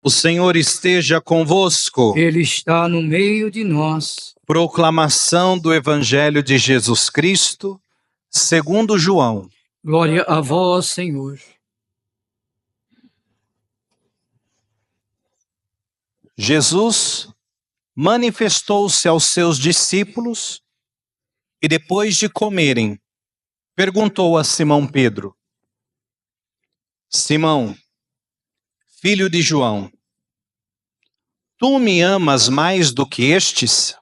O Senhor esteja convosco. Ele está no meio de nós. Proclamação do Evangelho de Jesus Cristo, segundo João. Glória a vós, Senhor. Jesus manifestou-se aos seus discípulos e, depois de comerem, perguntou a Simão Pedro: Simão, filho de João, tu me amas mais do que estes?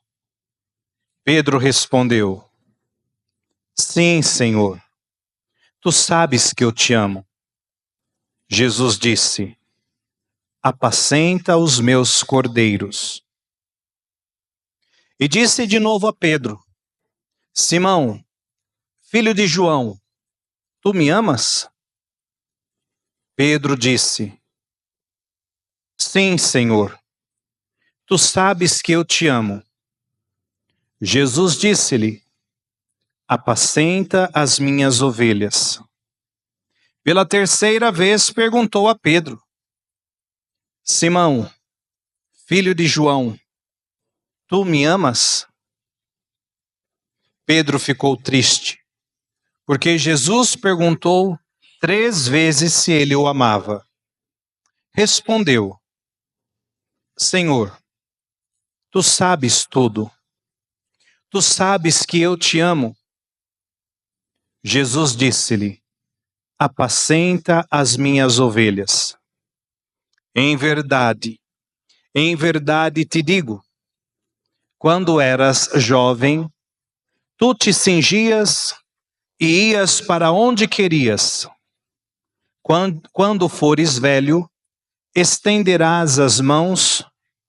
Pedro respondeu: Sim, Senhor, tu sabes que eu te amo. Jesus disse: Apacenta os meus cordeiros. E disse de novo a Pedro: Simão, filho de João, tu me amas? Pedro disse: Sim, Senhor, tu sabes que eu te amo. Jesus disse-lhe: Apacenta as minhas ovelhas. Pela terceira vez perguntou a Pedro: Simão, filho de João, tu me amas? Pedro ficou triste, porque Jesus perguntou 3 vezes se ele o amava. Respondeu: Senhor, tu sabes tudo. Tu sabes que eu te amo. Jesus disse-lhe: Apacenta as minhas ovelhas. Em verdade te digo, quando eras jovem, tu te cingias e ias para onde querias. Quando fores velho, estenderás as mãos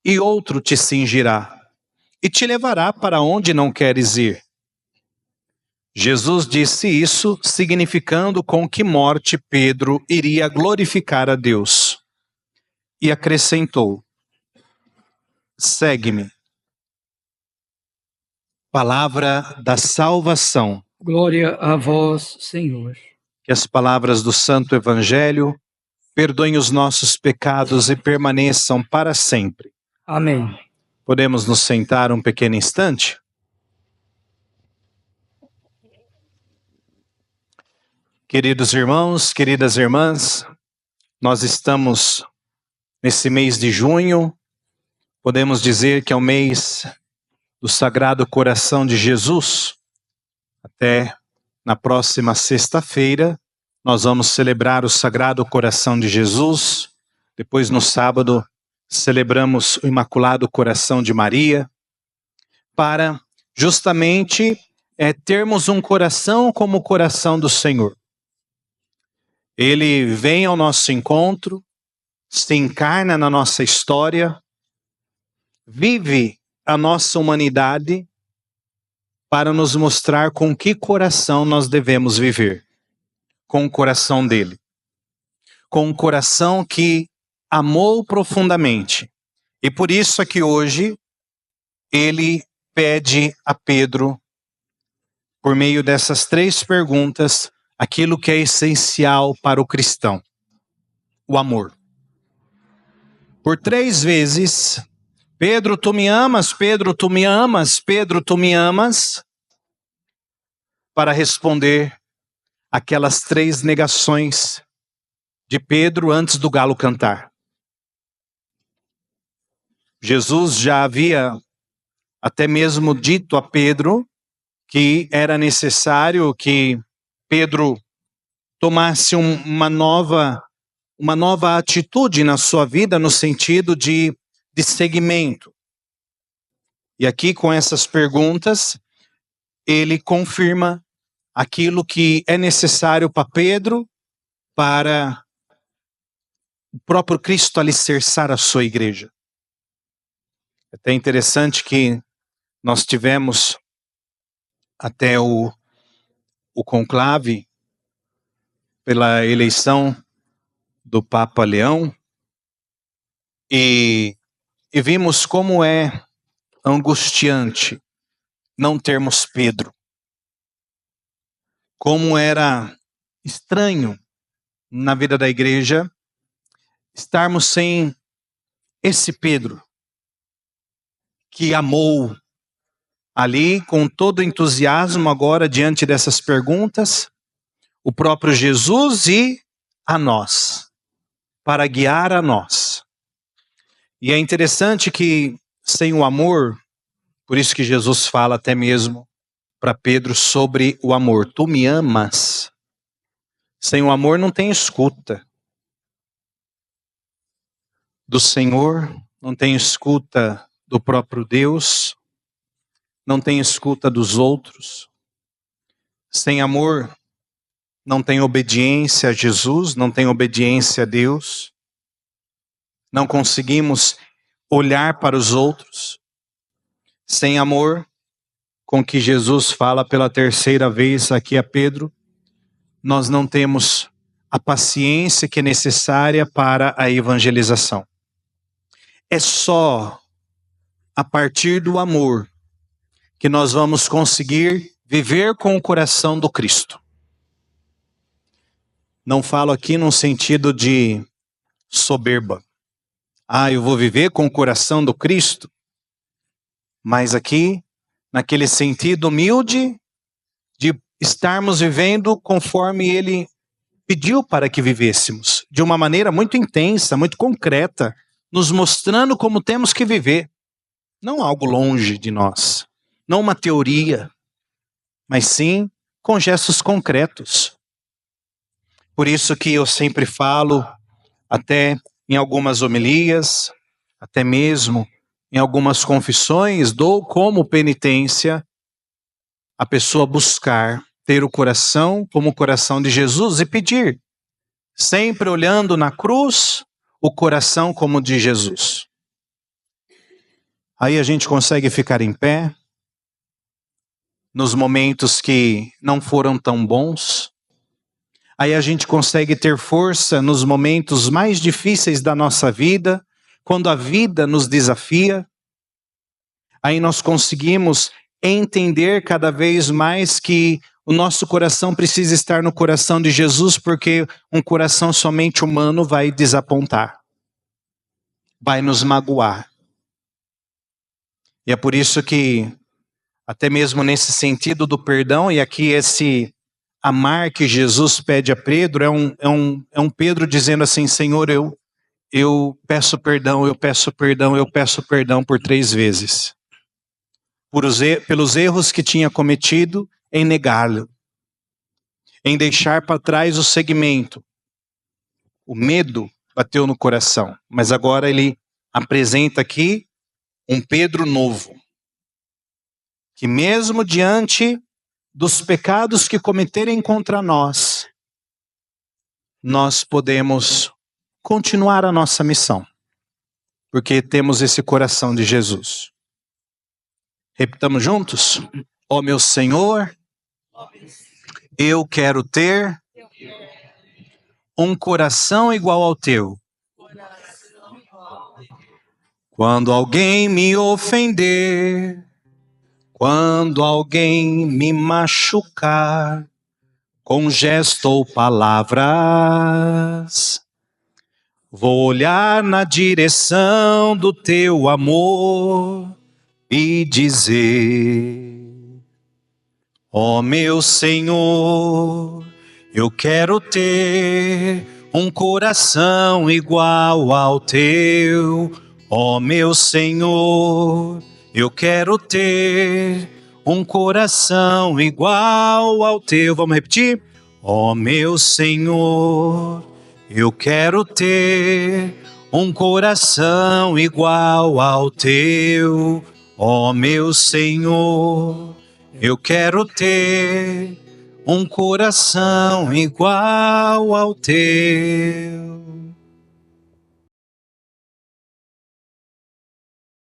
e outro te cingirá e te levará para onde não queres ir. Jesus disse isso, significando com que morte Pedro iria glorificar a Deus. E acrescentou: Segue-me. Palavra da salvação. Glória a vós, Senhor. Que as palavras do Santo Evangelho perdoem os nossos pecados e permaneçam para sempre. Amém. Podemos nos sentar um pequeno instante? Queridos irmãos, queridas irmãs, nós estamos nesse mês de junho, podemos dizer que é o mês do Sagrado Coração de Jesus. Até na próxima sexta-feira, nós vamos celebrar o Sagrado Coração de Jesus. Depois, no sábado, celebramos o Imaculado Coração de Maria, para justamente termos um coração como o coração do Senhor. Ele vem ao nosso encontro, se encarna na nossa história, vive a nossa humanidade para nos mostrar com que coração nós devemos viver. Com o coração dele. Com um coração que amou profundamente. E por isso é que hoje ele pede a Pedro, por meio dessas 3 perguntas, aquilo que é essencial para o cristão: o amor. Por 3 vezes, Pedro, tu me amas, Pedro, tu me amas, Pedro, tu me amas, para responder aquelas 3 negações de Pedro antes do galo cantar. Jesus já havia até mesmo dito a Pedro que era necessário que Pedro tomasse uma nova atitude na sua vida, no sentido de seguimento. E aqui, com essas perguntas, ele confirma aquilo que é necessário para Pedro, para o próprio Cristo alicerçar a sua igreja. É até interessante que nós tivemos até o conclave pela eleição do Papa Leão, e vimos como é angustiante não termos Pedro. Como era estranho na vida da igreja estarmos sem esse Pedro que amou ali com todo entusiasmo agora diante dessas perguntas, o próprio Jesus e a nós, para guiar a nós. E é interessante que sem o amor, por isso que Jesus fala até mesmo para Pedro sobre o amor. Tu me amas. Sem o amor não tem escuta do Senhor, não tem escuta do próprio Deus, não tem escuta dos outros. Sem amor não tem obediência a Jesus, não tem obediência a Deus. Não conseguimos olhar para os outros. Sem amor, com que Jesus fala pela terceira vez aqui a Pedro, nós não temos a paciência que é necessária para a evangelização. É só a partir do amor que nós vamos conseguir viver com o coração do Cristo. Não falo aqui num sentido de soberba. Eu vou viver com o coração do Cristo. Mas aqui, naquele sentido humilde de estarmos vivendo conforme Ele pediu para que vivêssemos, de uma maneira muito intensa, muito concreta, nos mostrando como temos que viver. Não algo longe de nós, não uma teoria, mas sim com gestos concretos. Por isso que eu sempre falo, até em algumas homilias, até mesmo em algumas confissões, dou como penitência a pessoa buscar ter o coração como o coração de Jesus e pedir, sempre olhando na cruz, o coração como o de Jesus. Aí a gente consegue ficar em pé, nos momentos que não foram tão bons. Aí a gente consegue ter força nos momentos mais difíceis da nossa vida, quando a vida nos desafia. Aí nós conseguimos entender cada vez mais que o nosso coração precisa estar no coração de Jesus, porque um coração somente humano vai desapontar, vai nos magoar. E é por isso que, até mesmo nesse sentido do perdão, e aqui esse amar que Jesus pede a Pedro, é um Pedro dizendo assim: Senhor, eu peço perdão, eu peço perdão, eu peço perdão por 3 vezes. Pelos erros que tinha cometido em negá-lo, em deixar para trás o segmento. O medo bateu no coração, mas agora ele apresenta aqui um Pedro novo, que mesmo diante dos pecados que cometerem contra nós, nós podemos continuar a nossa missão, porque temos esse coração de Jesus. Repitamos juntos? Ó meu Senhor, eu quero ter um coração igual ao teu. Quando alguém me ofender, quando alguém me machucar, com gesto ou palavras, vou olhar na direção do teu amor e dizer: ó meu Senhor, eu quero ter um coração igual ao teu. Ó meu Senhor, eu quero ter um coração igual ao teu. Vamos repetir? Ó meu Senhor, eu quero ter um coração igual ao teu. Ó meu Senhor, eu quero ter um coração igual ao teu.